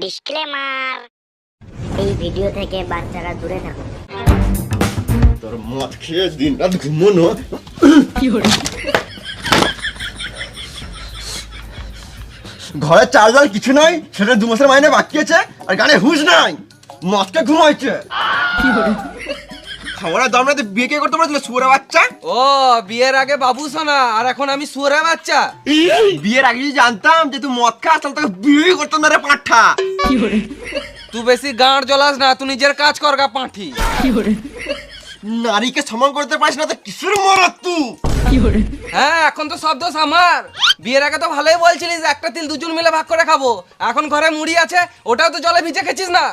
Disclaimer, এই video থেকে বাচ্চারা দূরে থাকুন। তোর মদ খেয়ে দিন রাত ঘুমোনো ঘরে চার্জার কিছু নাই, সেটা 2 মাসের মাইনে বাকি আছে, আর গানে হুঁশ নাই, মদকে ঘুমাইছে। খাওয়ার দাম না, বিয়ে কে করতে পারছিল শুয়োরের বাচ্চা? ও বিয়ের আগে বাবু সোনা, আর এখন আমি শুয়োরের বাচ্চা। বিয়ের আগে যদি জানতাম যে তুই মদ খাস তাহলে তোকে বিয়ে করতাম না রে পাঁঠা। তুই বেশি গাঁড় জ্বলাস না, তুই নিজের কাজ কর গা পাঁঠি। নারীকে সমান করতে পারিস না তো কিসের মরদ তুই? হ্যাঁ, এখন তো সব দোষ আমার। বিয়ের আগে তো ভালোই বলছিলিস একটা তিল দুজন মিলে ভাগ করে খাবো, এখন ঘরে মুড়ি আছে ওটাও তো জলে ভিজে খেছিস না।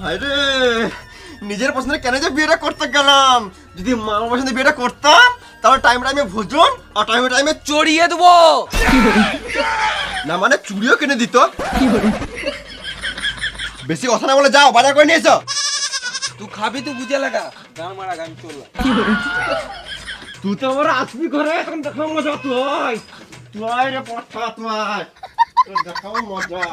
আরে নিজের পছন্দে কেন যে বিয়েটা করতে গেলাম? যদি মামার পছন্দে বিয়েটা করতাম তাহলে টাইম টাইমে ভোজন আর টাইমে টাইমে চড়িয়ে দেবো না, মানে চুড়িও কিনে দিত। বেশি কথা না বলে যাও, বাজার করে নিয়ে এসো। তুই খাবি, তুই বুঝে লাগা। গান মারা গান চললাম। তুই তো আমার আসবি ঘরে, এখন দেখাবো মজা। তুই রে পড়া, তুই দেখাবো মজা।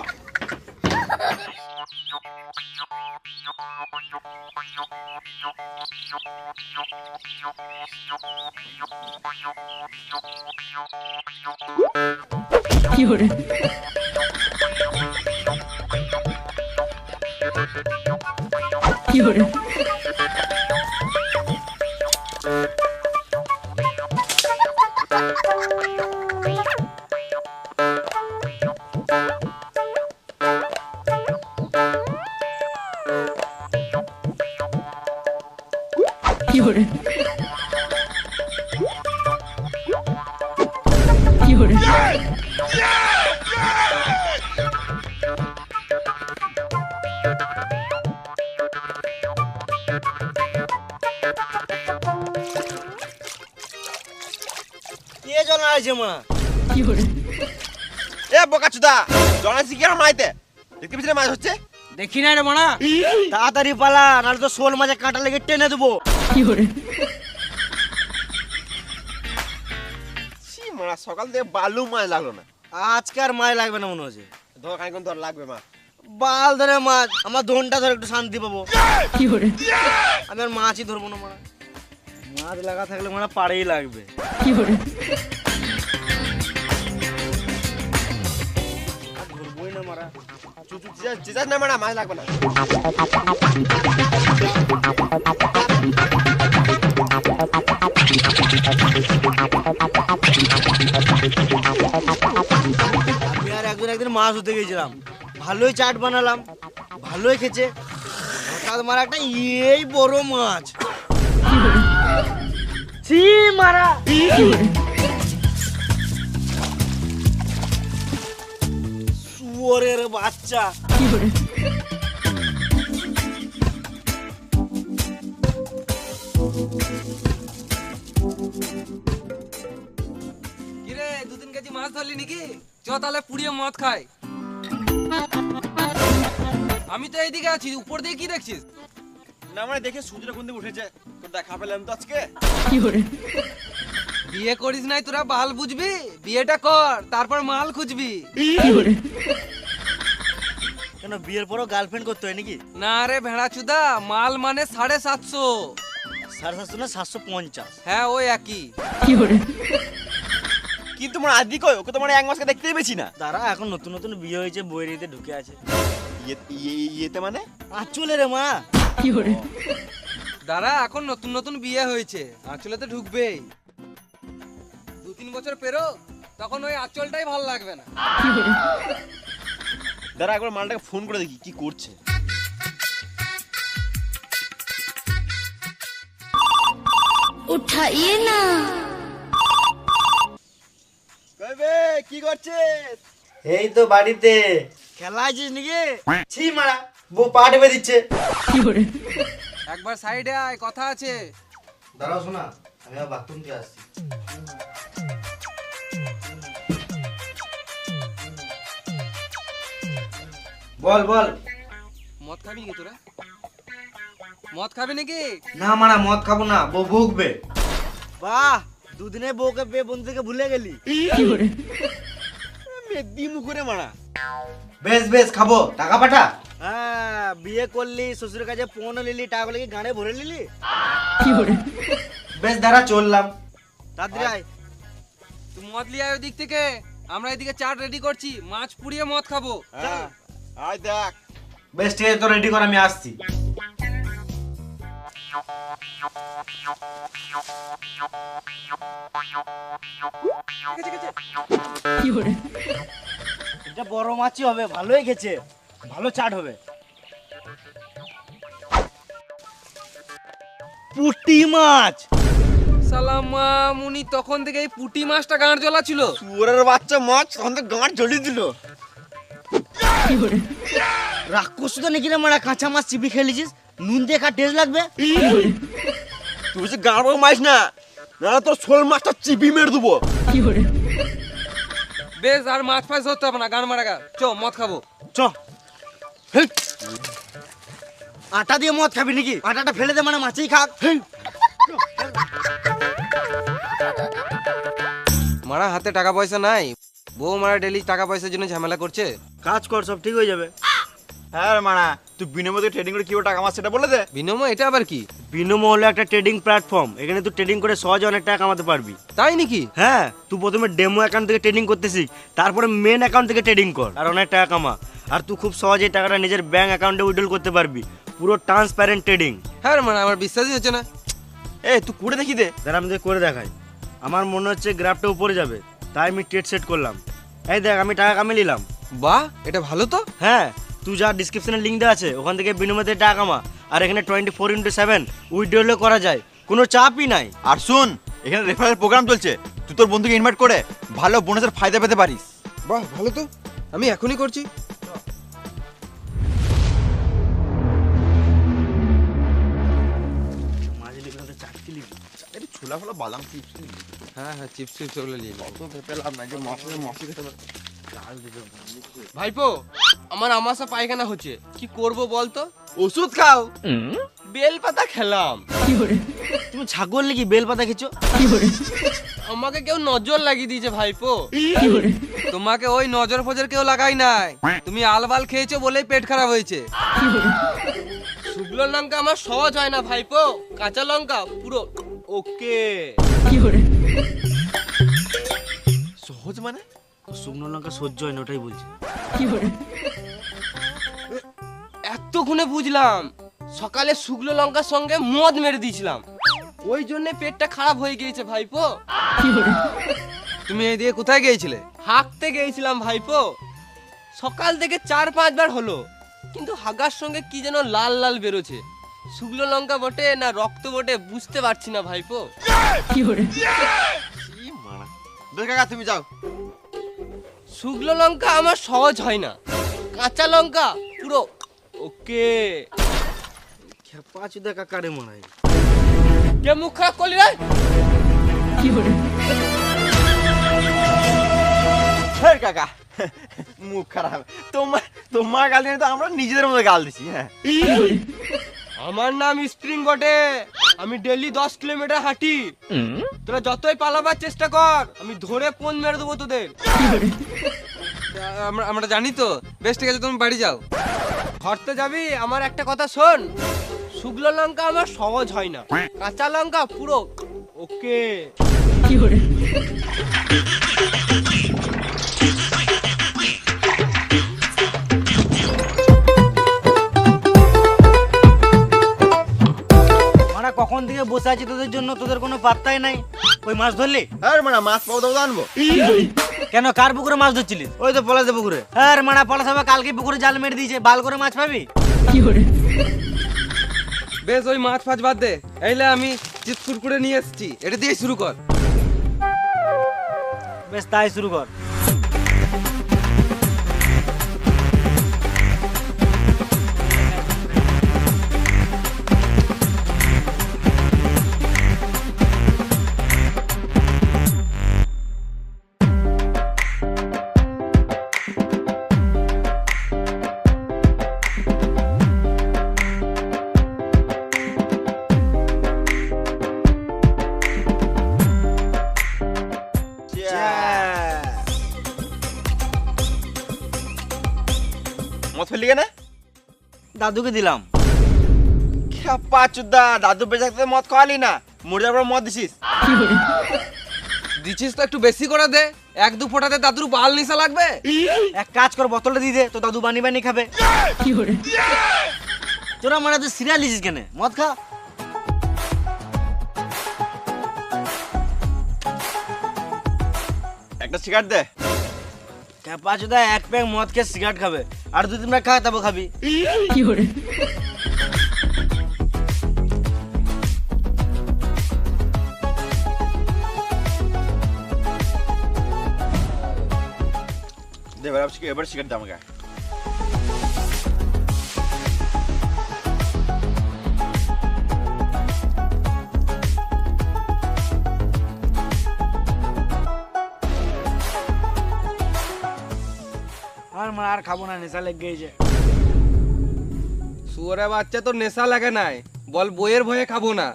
এ বোকাচুদা, জনাইছি কি মাইতে? দেখতে পিছনে মাছ হচ্ছে? দেখি না রে মানা। তাড়াতাড়ি পালা, নাহলে তো শোল মাঝে কাঁটা লেগে টেনে দেবো। মারা সকাল থেকে বালু মাছ লাগলো না। আজকে আর মাছ লাগবে না মনে হচ্ছে। ধর খানিক্ষণ ধর, লাগবে মা। বাল ধরে মাছ, আমার ধনটা ধরে একটু শান্তি পাবো। আমি আর মাছই ধরবো না মারা। মাছ লাগা থাকলে মারা পাড়েই লাগবে। আর ধরবোই না মারা। চুচু চিজাস না মারা, মাছ লাগবে না। আমি আর একদিন মাছ ধরতে গেছিলাম, ভালোই চাট বানালাম, ভালোই খেছে। হঠাৎ মারা একটা এই বড় মাছ। ছি মারা, শুয়োরের বাচ্চা। কিরে 2-3 কেজি মাছ ধরলি নাকি? চ তাহলে পুড়িয়ে মদ খাই। আমি তো এইদিকে আছি, উপর দিয়ে কি দেখছিস? না মানে দেখে সূর্যটা কোন দিকে উঠেছে, তো দেখা পেলাম তো আজকে। বিয়ে করিস নাই তোরা, বাল বুঝবি? বিয়েটা কর, তারপর মাল খুঁজবি। কেন বিয়ের পরও গার্লফ্রেন্ড করতে হয় নাকি? না রে ভেড়া চুদা, মাল মানে 750। 750 না 750? হ্যাঁ ওই একই। কিন্তু তোমার আদি কই? ওকে তোমার 1 মাসকে দেখতেই পেছি না। তারা এখন নতুন নতুন বিয়ে হয়েছে, বইয়েরিতে ঢুকে আছে। ইয়েতে মানে আঁচলে রে মা। দাঁড়া, এখন নতুন নতুন বিয়ে হয়েছে, আঁচলে তো ঢুকবেই। 2-3 বছর পেরো, তখন ওই আঁচলটাই ভালো লাগবে না। দাঁড়া একবার মালটাকে ফোন করে দেখি কি করছে। উঠাইয়ে না। কইবে কি করছিস? এই তো বাড়িতে। খেলা আছিস নাকি? ছি মারা, বউ পা টেপে দিচ্ছে। একবার সাইডে আয়, কথা আছে। দাঁড়াও শোনা, আমি বাথরুম থেকে আসছি। বল বল। মদ খাবি নাকি তোরা? মদ খাবি নাকি? না মারা মদ খাবো না, বউ ভুগবে। বাহ, দুদিনে বউকে পেয়ে বন্ধুকে ভুলে গেলি। দিমু করে মারা। বেশ বেশ খাবো, টাকা পাঠা। হ্যাঁ, বিয়ে করলি, শ্বশুরের কাছে ফোনও নিলি, টাকাগুলো কি গানে ভরে নিলি? বেশ দাঁড়া, চললাম। তাড়াতাড়ি আয়। তুই মদ লিয়ে আয় ওই দিক থেকে, আমরা এদিকে চাট রেডি করছি, মাছ পুড়িয়ে মদ খাবো। হ্যাঁ আয় দেখ। বেশ ঠিক আছে, তো রেডি কর, আমি আসছি। এটা বড় মাছই হবে, ভালোই গেছে, ভালো চাট হবে। পুঁটি মাছ। সালামা মুনি তখন থেকে এই পুঁটি মাছটা গাঁড় জ্বলা ছিল। শুয়োরের বাচ্চা মাছ তখন তো গাঁট জ্বলিয়ে দিল। রাক্ষস তো নাকি রে মারা, কাঁচা মাছ চিবি খেলেছিস, নুন দিয়ে খা, টেস্ট লাগবে। তুই বলছিস গাঁড় মাছ না, না তোর শোল মাছটা চিপি মেরে দেবো। বেশ আর মাছ ফাছ ধরতে হবে না, গান মারা গা, চ মদ খাবো। চ। হেই। আটা দিয়ে মদ খাবি নাকি? আটাটা ফেলে দে, মানে মাছই খাক। হেই। মারা হাতে টাকা পয়সা নাই, বউ মারা ডেলি টাকা পয়সার জন্য ঝামেলা করছে। কাজ কর, সব ঠিক হয়ে যাবে। হ্যাঁ মানা, তুই বিনিময়ে ট্রেডিং করে কিভাবে টাকা মাছ সেটা বলে দে। বিনিময় এটা আবার কি? বিনোমো হলো একটা ট্রেডিং প্ল্যাটফর্ম, এখানে তুই ট্রেডিং করে সহজে অনেক টাকা কামাতে পারবি। তাই নাকি? হ্যাঁ, তুই প্রথমে ডেমো অ্যাকাউন্ট থেকে ট্রেডিং করতে শিখ, তারপরে মেন অ্যাকাউন্ট থেকে ট্রেডিং কর, আর অনেক টাকা কামা। আর তুই খুব সহজেই টাকাটা নিজের ব্যাংক অ্যাকাউন্টে উইথড্রল করতে পারবি, পুরো ট্রান্সপারেন্ট ট্রেডিং। হ্যাঁ মানে আমার বিশ্বাসই হচ্ছে না। এ তুই করে দেখি দে। যারা আমি করে দেখাই, আমার মনে হচ্ছে গ্রাফটা উপরে যাবে, তাই আমি ট্রেড সেট করলাম। এই দেখ, আমি টাকা কামিয়ে নিলাম। বাহ, এটা ভালো তো। হ্যাঁ, তুই যা ডিসক্রিপশনে লিঙ্ক দেওয়া আছে, ওখান থেকে বিনিময়ে টাকা কামা। আর এখানে 24x7 উইথড্রলও করা যায়, কোনো চাপই নাই। আর শুন, এখানে রেফারেল প্রোগ্রাম চলছে, তুই তোর বন্ধুকে ইনভাইট করে ভালো বোনাসের ফায়দা পেতে পারিস। বাহ ভালো তো, আমি এখনই করছি। ছোলা ফোলা বাদাম চিপস। হ্যাঁ হ্যাঁ, চিপস চিপস ওগুলো নিয়ে নাও। তো ভেবে লাভ নাই যে মশলা মশলা খেতে পারে। ভাইপো, আমার আমাশা পায়খানা হচ্ছে, কি করব বলতো? ওষুধ খাও। বেল পাতা খেলাম। তুমি ছাগল নাকি বেল পাতা খেছো? আমাকে কেউ নজর লাগিয়ে দিয়েছে ভাইপো। তোমাকে ওই নজর ফজর কেউ লাগাই নাই, তুমি আলবাল খেয়েছো বলেই পেট খারাপ হয়েছে। শুকনো লঙ্কা আমার সহজ হয় না ভাইপো, কাঁচা লঙ্কা পুরো ওকে। সহজ মানে? শুকনো লঙ্কা সহ্য হয় না, ওটাই বলছি। এতক্ষণে বুঝলাম, সকালে শুকনো লঙ্কার সঙ্গে মদ মেরে দিয়েছিলাম, ওই জন্য পেটটা খারাপ হয়ে গিয়েছে ভাইপো। তুমি এই দিয়ে কোথায় গিয়েছিলে? হাঁকতে গিয়েছিলাম ভাইপো, সকাল থেকে 4-5 বার হলো, কিন্তু হাগার সঙ্গে কি যেন লাল লাল বেরোছে। শুকনো লঙ্কা বটে না রক্ত বটে বুঝতে পারছি না ভাইপো। বেশ কাকা তুমি যাও। শুকনো লঙ্কা আমার সহজ হয় না, কাঁচা লঙ্কা পুরো ওকে। খেপা চুদা কাকারে মনে হয়। কে মুখ খারাপ করলি রে? হ্যাঁ কাকা, মুখ খারাপ। তোমার গাল দিয়ে তো আমরা নিজেদের মধ্যে গাল দিছি। হ্যাঁ, আমার নাম স্প্রিং বটে, আমি ডেইলি 10 কিলোমিটার হাঁটি। তোরা যতই পালাবার চেষ্টা কর, আমি ধরে ফোন মেরে দেবো তোদের। আমরা জানি তো। বেশ ঠিক আছে, তুমি বাড়ি যাও। ঘরতে যাবি? আমার একটা কথা শোন, শুকনো লঙ্কা আমার সহজ হয় না, কাঁচা লঙ্কা পুরো ওকে। কখন থেকে বসে আছি তোদের জন্য, তোদের কোনো পাত্তাই নাই। ওই মাছ ধরলি? হ্যাঁ মানে মাছ পাবো তো আনবো। কেন, কার পুকুরে মাছ ধরছিলিস? ওই তো পলাশদের পুকুরে। হ্যাঁ মানা, পলাশ হবে কালকে পুকুরে জাল মেরে দিয়েছে, বাল করে মাছ পাবি। বেশ ওই মাছ ফাছ বাদ দে, এইলে আমি চিপস কুরকুরে নিয়ে এসেছি, এটা দিয়ে শুরু কর। বেশ তাই শুরু কর। মদ ফেললি কেন? দাদুকে দিলাম। খেপা চুদা, দাদু বেঁচে থাকতে মদ খাওয়ালি না, মরে যাওয়ার পর মদ দিছিস। দিছিস তো একটু বেশি করে দে, 1-2 ফোঁটাতে দাদুর বাল নিশা লাগবে। এক কাজ কর, বোতলটা দিয়ে দে, তো দাদু বানি বানি খাবে। তোরা মানে তুই সিরিয়াল লিছিস কেন? মদ খা। একটা সিগারেট দে। ক্যাপাচুদা এক প্যাক মদ খেয়ে সিগারেট খাবে, আর 2-3 প্যাক খা, তারপর খাবি। দে এবার সিগারেট দে আমাকে। আর মানে আর খাবো না, নেশা লেগে গেছে। শুয়োরে বাচ্চা, তোর নেশা লাগে নাই, বল বইয়ের ভয়ে খাবো না।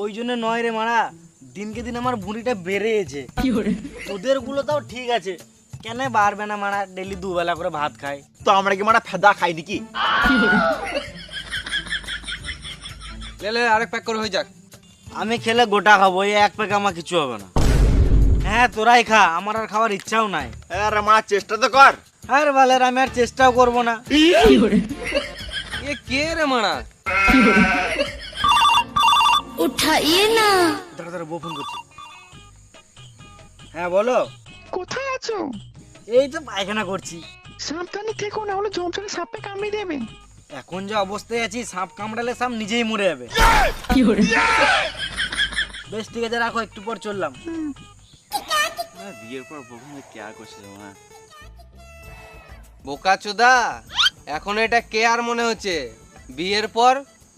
ওই জন্য নয় রে মারা, দিনকে দিন আমার ভুঁড়িটা বেড়েছে। তোদের গুলো তাও ঠিক আছে, কেন বাড়বে না মারা? ডেলি 2 বেলা করে ভাত খাই। তো আমরা কি মানে ফেদা খাই নাকি? লে আরেক প্যাক করে হয়ে যাক। আমি খেলে গোটা খাবো, এই এক প্যাক আমার কিছু হবে না। হ্যাঁ তোরাই খা, আমার আর খাওয়ার ইচ্ছাও নাই। আরে মা চেষ্টা তো কর। আর বালের আমি আর চেষ্টাও করবো না। এ কে রে মারা? উঠাইয়ে না। দাঁড়া দাঁড়া, বউ ফোন করছে। হ্যাঁ বলো। কোথায় আছো? এই তো পায়খানা করছি। সাবধানে থেকো, না হলে জমজমে সাপে কামড়ে দেবে। এখন যে অবস্থায় আছি, সাপ কামড়ালে সাপ নিজেই মরে যাবে। বেশ ঠিক আছে, রাখো, একটু পর চললাম। বিয়ের পর বউকে কেয়ার করছে মা। বোকাচোদা, এখন এটা কে আর মনে হচ্ছে, বিয়ের পর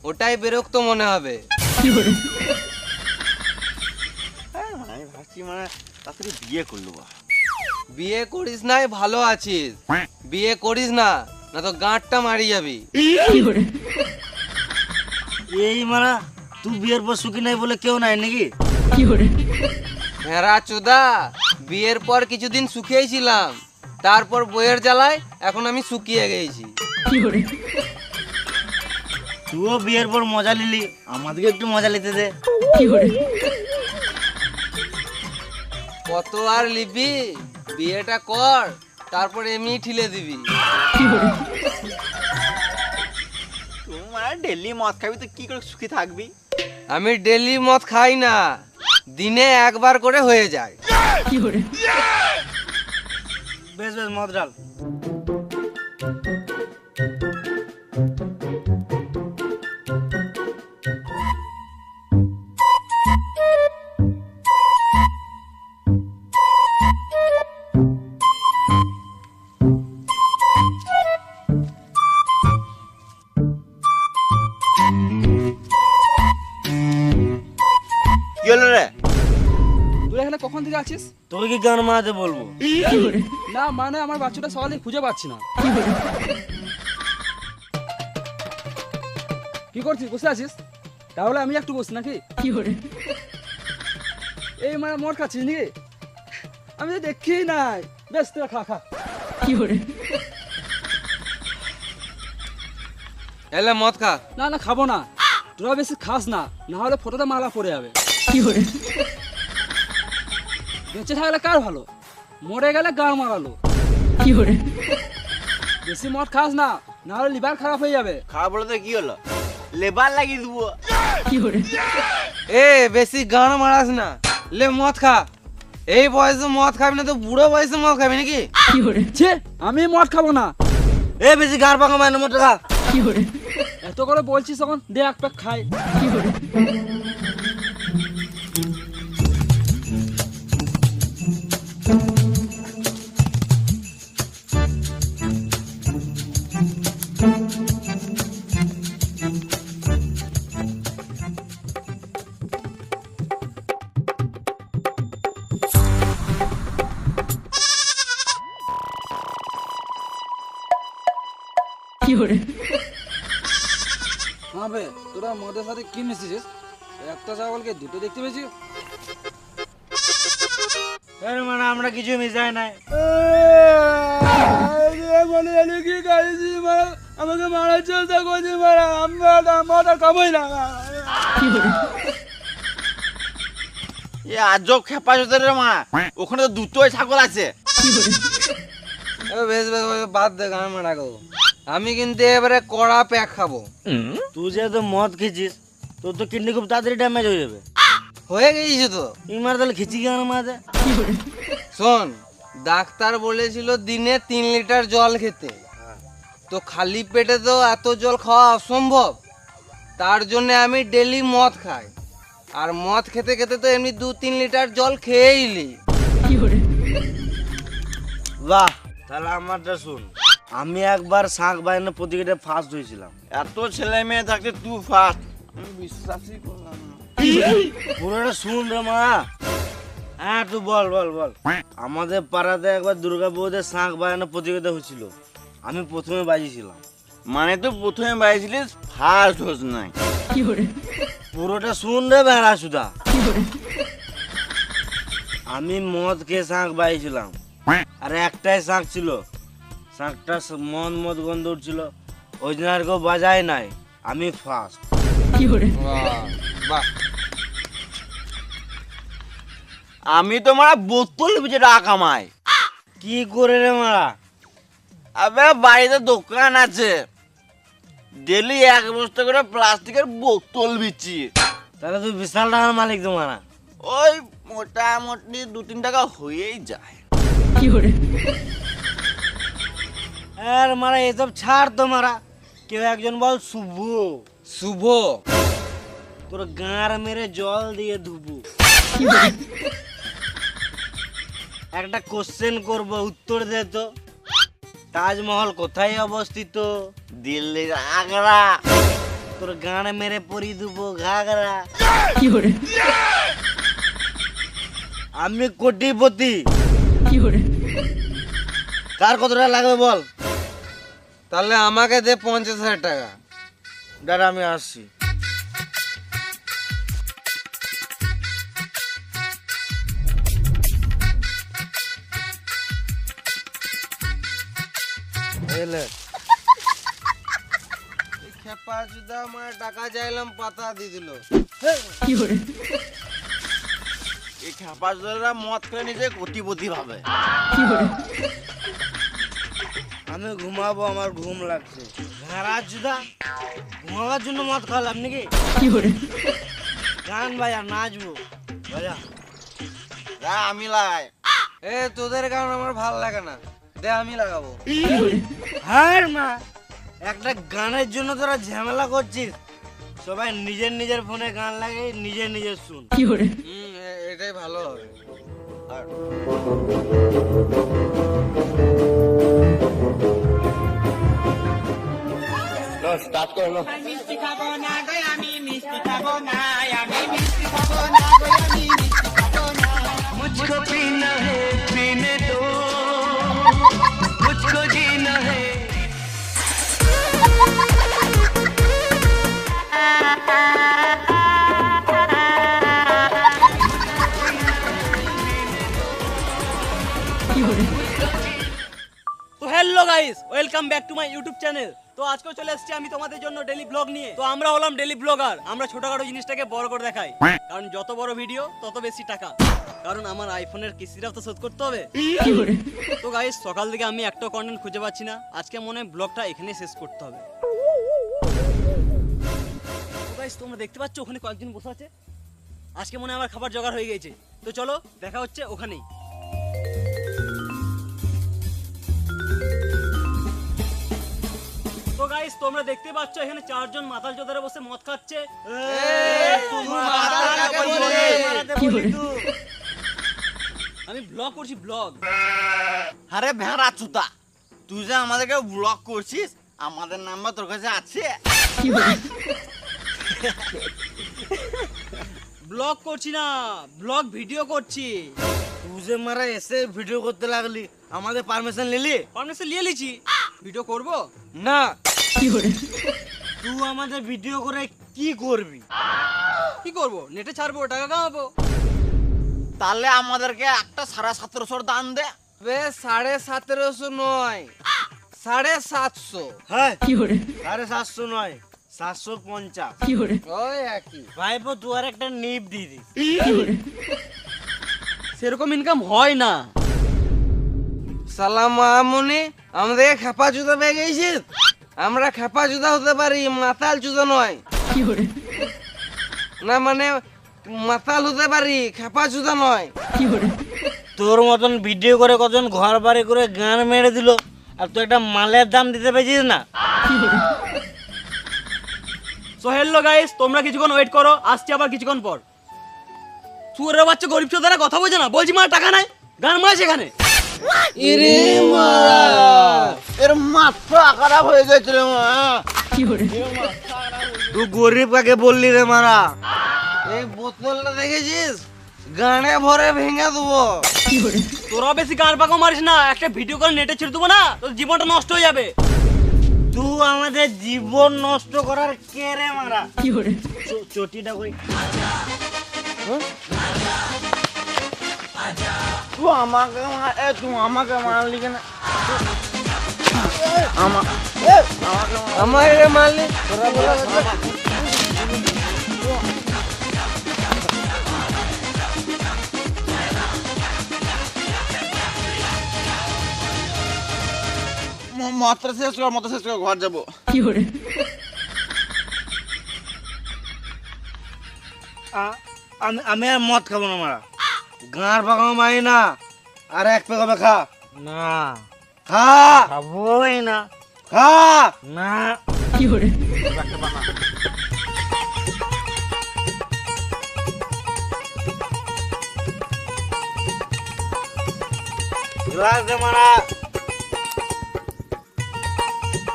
ওটাই বিরক্ত মনে হবে। আমি ভাবছি মানে তাড়াতাড়ি বিয়ে করলো। বিয়ে করিস নাই, ভালো আছিস। বিয়ে করিস না, না তো গাঁটটা মারি যাবি। এই মারা, তুই বিয়ের পর সুখী নাই বলে কেউ নাই নাকি? ভেড়া চোদা, বিয়ের পর কিছুদিন শুকিয়েই ছিলাম, তারপর বইয়ের জ্বালায় এখন আমি শুকিয়ে গেছি। তুইও বিয়ের পর মজা নিলি, আমাদেরকে একটু মজা নিতে দে। কত আর লিবি, বিয়েটা কর, তারপর এমনি ঠিলে দিবি। তুই মানে ডেলি মদ খাবি তো কি করে সুখী থাকবি? আমি ডেলি মদ খাই না, দিনে একবার করে হয়ে যায়। বেশ বেশ, মদ ডাল। কি হলো রে? তুই এখানে কখন থেকে আছিস? তোকে কি গান মারাতে বলবো? না মানে আমার বাচ্চাটা সকালে খুঁজে পাচ্ছি না। কি করছিস, বসে আছিস? তাহলে আমি একটু বসি নাকি? এই মানে মদ খাচ্ছিস নাকি? আমি তো দেখি নাই। বেশ তুই খা খা। এলে মদ খা। না না খাবো না, তোরা বেশি খাস না, না হলে ফটোতে মালা পড়ে যাবে। বেঁচে থাকলে কার ভালো, মরে গেলে গান মারালো। বেশি মদ খাস না, না হলে লিভার খারাপ হয়ে যাবে। খারাপ বলে তো কি হলো, লেবার লাগিয়ে দেবো। এ বেশি গান মারাস না, লে মদ খা। এই বয়সে মদ খাবি না তো বুড়ো বয়সে মদ খাবি নাকি? ছে, আমি মদ খাবো না। এ বেশি গান পাকা মানে মদ খা। এত করে বলছিস তখন দে এক প্যাক খাই। হ্যাঁ বে, তোরা মদের সাথে কি মিশিয়েছিস? একটা ছাগলকে দুটো দেখতে পেয়েছি। এর মানে আমরা কিছু মিশাই নাই। মানে কি খাইছি মানে আমাকে মারার চেষ্টা করছে মারা, আমি মদ আর খাবোই না। এ আজব খেপা চোদের রে মা, ওখানে তো দুটোই ছাগল আছে। বেশ বেশ বেশ, বাদ দে গান মারা গো। আমি কিন্তু এবারে কড়া প্যাক খাবো। তুই যেহেতু মদ খেয়েছিস তোর তো কিডনি খুব তাড়াতাড়ি ড্যামেজ হয়ে যাবে। হয়ে গেছে তো। ইমার তাহলে খিচি কেন মাঝে? শোন, ডাক্তার বলেছিল দিনে 3 লিটার জল খেতে। তো খালি পেটে তো এত জল খাওয়া অসম্ভব, তার জন্য আমি ডেলি মদ খাই। আর মদ খেতে খেতে তো এমনি 2-3 লিটার জল খেয়েই নি। বাহ, তাহলে আমারটা শুন। আমি একবার শাঁখ বাইনে প্রতিযোগিতায় ফার্স্ট হয়েছিলাম। এত ছেলে মেয়ে থাকতে তুই ফার্স্ট, আমি বিশ্বাসই করলাম না। পুরোটা শুন রে মা। হ্যাঁ তুই বল বল বল। আমাদের পাড়াতে একবার দুর্গা পুজোতে শাঁখ বাজানো প্রতিযোগিতা হচ্ছিল, আমি প্রথমে বাজিয়েছিলাম। মানে তুই প্রথমে বাইছিলিস, ফার্স্ট হোস নাই। পুরোটা শুন রে বেড়া সুদা। আমি মদ খেয়ে শাঁখ বাজিয়েছিলাম, আর একটাই শাঁখ ছিল। শাঁখটা মদ গন্ধ উঠছিল, ওই জন্য আর কেউ বাজায় নাই, আমি ফার্স্ট। বাহ, আমি তো মারা বোতল বেচে টাকা কামাই। কি করে রে মারা? আবে বাড়িতে দোকান আছে, ডেলি 1 বস্তা করে প্লাস্টিকের বোতল বিচি। তাহলে তুই বিশাল টাকার মালিক তো মারা। ওই মোটামুটি 2-3 টাকা হয়েই যায়। আর মারা এসব ছাড় তো মারা। কেউ একজন বল শুভ। শুভ। তোর গাঁর মেরে জল দিয়ে ধুবো। একটা কোশ্চেন করব, উত্তর দে তো। তাজমহল কোথায় অবস্থিত? দিল্লির আগ্রা। তোর গাঁড় মেরে পরি দেবো ঘাগরা। আমি কোটিপতি। কার কত টাকা লাগবে বল? তাহলে আমাকে দে 50,000 টাকা। দাঁড়া আমি আসছি। খেপা চুদা আমার টাকা চাইলাম, পাতা দিয়ে দিল। এই খেপা চোদেরা মদ খেলে নিজে কোটিপতি ভাবে। আমি ঘুমাবো, আমার ঘুম লাগছে। ঘাড়া চুদা, ঘুমাবার জন্য মদ খাওয়ালাম নাকি? গান বাজা, নাচবো বাজা। যা আমি লাই। এ তোদের গান আমার ভাল লাগে না, দে আমি লাগাবো। হ্যাঁ মা, একটা গানের জন্য তোরা ঝামেলা করছিস। সবাই নিজের নিজের ফোনে গান লাগে, নিজের নিজের শুন। এটাই ভালো হবে। তো hello guys, welcome back to my YouTube channel. তো আজকে চলে এসেছি আমি তোমাদের জন্য ডেলি ব্লগ নিয়ে। তো আমরা হলাম ডেলি ব্লগার। আমরা ছোটখাটো জিনিসটাকে বড় করে দেখাই, কারণ যত বড় ভিডিও তত বেশি টাকা। কারণ আমার আইফোনের কিস্তিটাও তো শোধ করতে হবে। তো গাইস, সকাল থেকে আমি একটা কন্টেন্ট খুঁজে পাচ্ছি না। আজকে মনে হয় ব্লগটা এখানেই শেষ করতে হবে। তো গাইস, তোমরা দেখতে পাচ্ছ ওখানে কয়েকজন বসে আছে। আজকে মনে হয় আমার খাবার জোগাড় হয়ে গেছে। তো চলো দেখা হচ্ছে ওখানেই। তো গাইস, তোমরা দেখতে পাচ্ছ এখানে 4 জন মাতাল চোদারে বসে মদ খাচ্ছে। আমি ব্লগ করছি, ব্লগ। আরে ভেড়া চুতা, তুই যে আমাদেরকে ব্লক করছিস, আমাদের নাম্বার তোর কাছে আছে? ব্লগ করছি না, ব্লগ ভিডিও করছি। তুই যে মারা এসে ভিডিও করতে লাগলি, আমাদের পারমিশন নিলি? পারমিশন নিয়ে লিছি, ভিডিও করব না। তুই আমাদের ভিডিও করে কি করবি? কি করব? নেটে ছাড়বো, টাকা কামাবো। তাহলে আমাদেরকে একটা 1750 দান দে। বে 1750 নয়, 750। হ্যাঁ 750 নয় 750। ওই একই। ভাইপো তুই আর একটা নিপ দিয়ে দিস। সেরকম ইনকাম হয় না। সালাম মামুনি, আমাদের খেপা জুতা পেয়ে গেছিস? আমরা খেপা জুতা হতে পারি, মাতাল জুতা নয়। না মানে মাতাল হতে পারি, খেপা জুতা নয়। তোর মতন ভিডিও করে কতজন ঘর বাড়ি করে গান মেরে দিল, আর তুই একটা মালের দাম দিতে পেরেছিস না। সো হ্যালো গাইস, তোমরা কিছুক্ষণ ওয়েট করো, আসছি আবার কিছুক্ষণ পর। সুরের বাচ্চা গরিব চোদারা কথা বলছে না, বলছি মা টাকা নাই, গান মার সেখানে। ইরে মারা, এর মাথা খারাপ হয়ে গেছে রে মা। তুই গরিব কাকে বললি রে মারা? এই বোতলটা দেখেছিস? গানে ভরে ভেঙে দেবো। তোরা বেশি গান পাকাও মারিস না, একটা ভিডিও করে নেটে ছেড়ে দেবো না, তোর জীবনটা নষ্ট হয়ে যাবে। তুই আমাদের জীবন নষ্ট করার কে রে মারা? চটিটা কই? তুই আমাকে মারলি কেন? আমার মারলি তোরা বলা মাত্রা শেষ কর, মাত্রা শেষ কর, ঘর যাবো। আমি আর মদ খাবো না মারা, গাঁর পাকাও মারি না। আর এক পেক হবে, খা না, খা খাবোই না, খা না। গ্লাস দে মারা,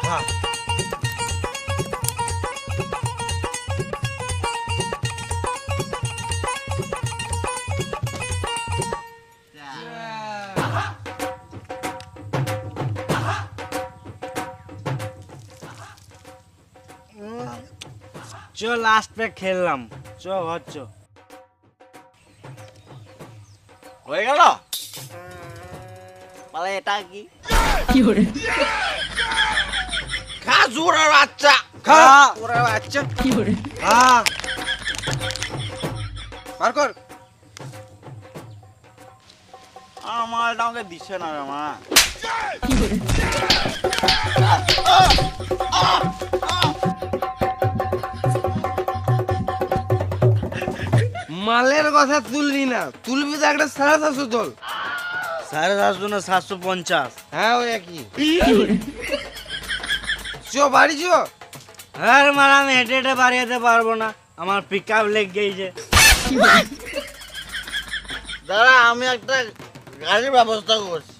খা। চ লাস্ট পেক খেললাম, চ হচ্ছ হয়ে গেল? মানে এটা কি? খা জোরের বাচ্চা, খা জোরের বাচ্চা। খা। বার কর। আমার এটা আমাকে দিচ্ছে না রে মা। মালের কথা তুলবি না, তুলবি তো একটা 750 তোল। 750 না 750। হ্যাঁ ওই একই। চ বাড়ি চ। আর মারা আমি হেঁটে হেঁটে বাড়ি যেতে পারবো না, আমার পিক আপ লেগে গেছে। দাঁড়া, আমি একটা গাড়ির ব্যবস্থা করছি।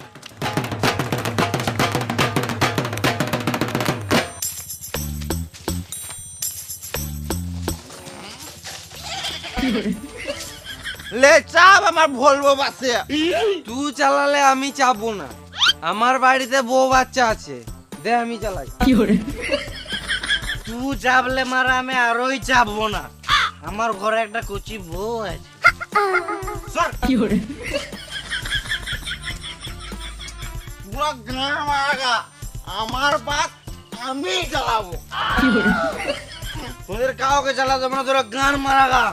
লে চাপ আমার ভলভো বাসে। তুই চালালে আমি চাপবো না, আমার বাড়িতে বউ বাচ্চা আছে, দে আমি চালাই। তুই চাপলে মারা আমি আরোই চাপবো না, আমার ঘরে একটা কচি বউ আছে। পুরো গান মারাগা আমার বাস আমি চালাবো। তোদের কাউকে চালাতে না, তোরা গান মারাগা।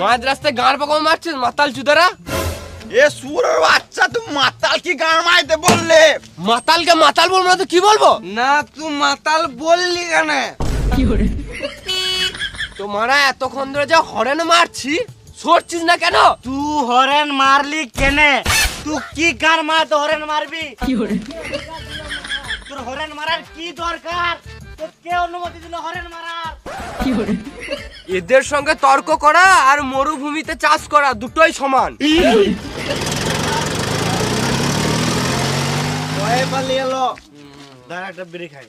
মাঝ রাস্তায় গান পাকাও মারছিস মাতাল চুদারা। এ সুরের বাচ্চা, তুই মাতাল কি গান মাইতে বললে? মাতালকে মাতাল বলবো না তো কি বলবো? না তুই মাতাল বললি কেন? তোমারা এতক্ষণ ধরে যা হরেন মারছি, সরছিস না কেন? তুই হরেন মারলি কেনে? তুই কি গান মারতে হরেন মারবি? তোর হরেন মারার কি দরকার? তোর কে অনুমতি দিল হরেন মারার? এদের সঙ্গে তর্ক করা আর মরুভূমিতে চাষ করা দুটোই সমান। ভয়ে পালিয়ে এলো, দাঁড়া একটা বিড়ি খাই।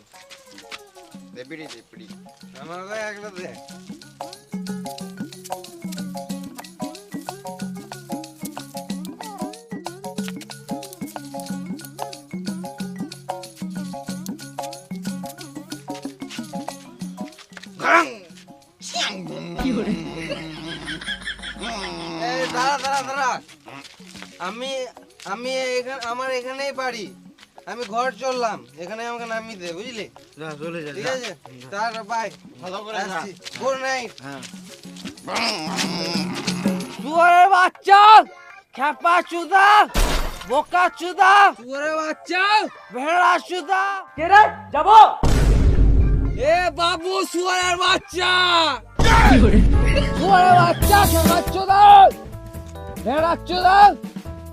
আমাকে একটা দে। এই দাঁড়া দাঁড়া দাঁড়া, আমি আমি এখানে আমার এখানেই বাড়ি, আমি ঘর চললাম, এখানে আমাকে নামিয়ে দে বুঝলি? যা চলে যা ঠিক আছে, তার বাই, গুড নাইট। শুয়ারের বাচ্চা, খেপা চুদা, বোকা চুদা, শুয়ারের বাচ্চা, ভেড়া চুদা। কে রে? যাবো। এ বাবু শুয়ারের বাচ্চা, শুয়ারের বাচ্চা, খেপা চুদা, ভেড়া চুদা,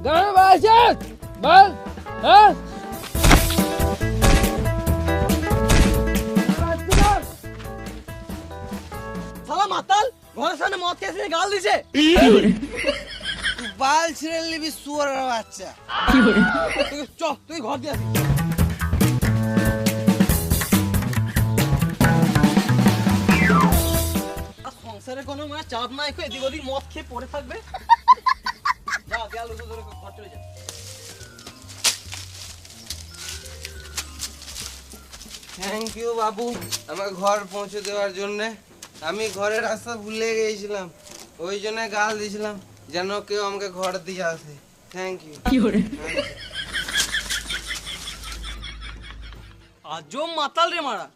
গাড়ি বাজে, বল, হ্যাঁ? শালা মাতাল ঘরের সামনে মদ খেয়ে এসে গাল দিছে। তুই বাল ছিঁড়ে নিবি শুয়ারের বাচ্চা। চ তুই ঘর দিয়ে আসি। আর সংসারে কোনো মানে চাপ নাই, এদিক ওদিক মদ খেয়ে পড়ে থাকবে। যা গেল ধরে ঘর চলে যা। থ্যাংক ইউ বাবু আমার ঘর পৌঁছে দেওয়ার জন্য। আমি ঘরের রাস্তা ভুলে গিয়েছিলাম, ওই জন্য গাল দিয়েছিলাম যেন কেউ আমাকে ঘর দিয়ে আসে। Thank you. আজব মাতাল রে মারা।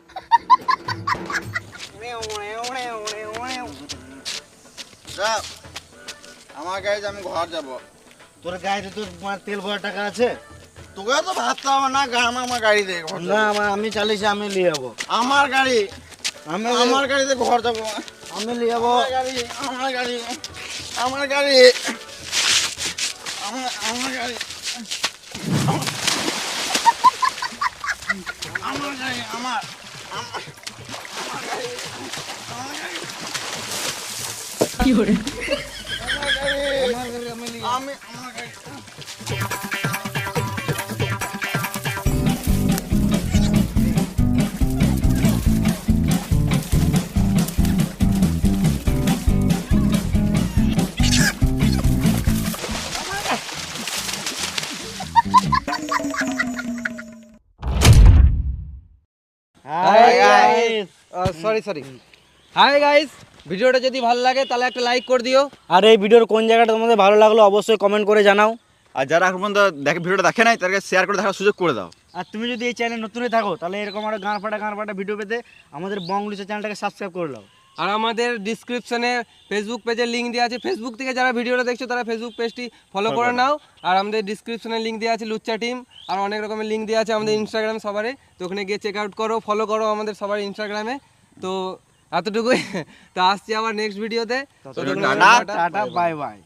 আমার গাড়িতে আমি ঘর যাব। তোর গাড়িতে তোর তেল ভরা টাকা আছে? তোকে তো ভাবতে হবে না, আমার গাড়ি দে ঘর না যাবো। আমি চালিয়েছি, আমি নিয়ে যাবো। আমার গাড়ি, আমি আমার গাড়িতে ঘর যাব। আমি নিয়ে যাবো। আমার গাড়ি, আমার গাড়ি, আমার গাড়ি, আমার গাড়ি, আমার গাড়ি, আমার আমি আমার গাড়ি। সরি হাই গাইস, ভিডিওটা যদি ভালো লাগে তাহলে একটা লাইক করে দিও। আর এই ভিডিওর কোন জায়গাটা তোমাদের ভালো লাগলো অবশ্যই কমেন্ট করে জানাও। আর যারা এখন পর্যন্ত ভিডিওটা দেখে নাই তাদেরকে শেয়ার করে দেখার সুযোগ করে দাও। আর তুমি যদি এই চ্যানেল নতুনই থাকো তাহলে এরকম আরো গান ফাটা ভিডিও পেতে আমাদের বংলিশা চ্যানেলটাকে সাবস্ক্রাইব করে দাও। আর আমাদের ডিসক্রিপশনে ফেসবুক পেজের লিঙ্ক দেওয়া আছে, ফেসবুক থেকে যারা ভিডিওটা দেখছো তারা ফেসবুক পেজটি ফলো করে নাও। আর আমাদের ডিসক্রিপশনে লিঙ্ক দেওয়া আছে লুচ্চা টিম, আর অনেক রকমের লিঙ্ক দেওয়া আছে আমাদের ইনস্টাগ্রাম সবারই, তো ওখানে গিয়ে চেক আউট করো, ফলো করো আমাদের সবার ইনস্টাগ্রামে। তো এতটুকুই, তো আসছি আবার নেক্সট ভিডিওতে। Tata, tata bye bye.